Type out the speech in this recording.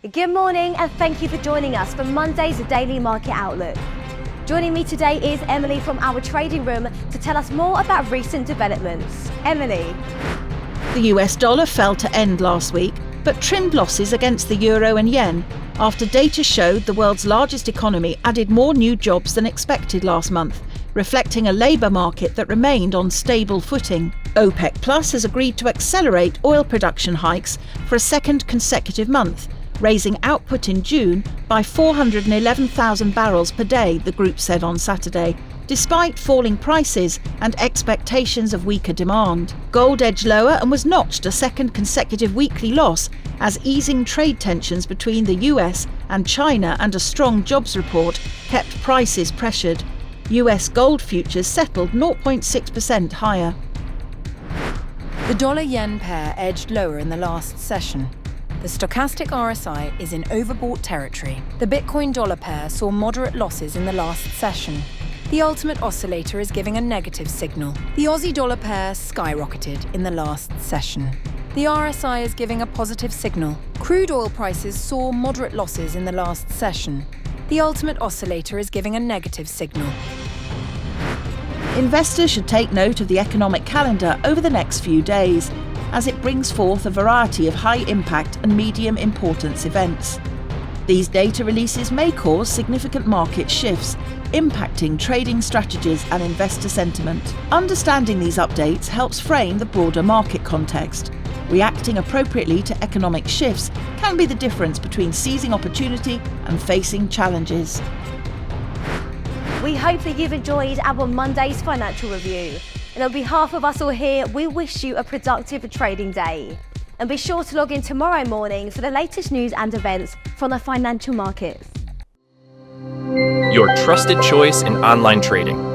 Good morning and thank you for joining us for Monday's Daily Market Outlook. Joining me today is Emily from our trading room to tell us more about recent developments. Emily. The US dollar fell to end last week, but trimmed losses against the euro and yen after data showed the world's largest economy added more new jobs than expected last month, reflecting a labour market that remained on stable footing. OPEC Plus has agreed to accelerate oil production hikes for a second consecutive month, raising output in June by 411,000 barrels per day, the group said on Saturday, despite falling prices and expectations of weaker demand. Gold edged lower and was notched a second consecutive weekly loss as easing trade tensions between the US and China and a strong jobs report kept prices pressured. US gold futures settled 0.6% higher. The dollar-yen pair edged lower in the last session. The stochastic RSI is in overbought territory. The Bitcoin-dollar pair saw moderate losses in the last session. The ultimate oscillator is giving a negative signal. The Aussie-dollar pair skyrocketed in the last session. The RSI is giving a positive signal. Crude oil prices saw moderate losses in the last session. The ultimate oscillator is giving a negative signal. Investors should take note of the economic calendar over the next few days, as it brings forth a variety of high-impact and medium-importance events. These data releases may cause significant market shifts, impacting trading strategies and investor sentiment. Understanding these updates helps frame the broader market context. Reacting appropriately to economic shifts can be the difference between seizing opportunity and facing challenges. We hope that you've enjoyed our Monday's financial review. And on behalf of us all here, we wish you a productive trading day. And be sure to log in tomorrow morning for the latest news and events from the financial markets. Your trusted choice in online trading.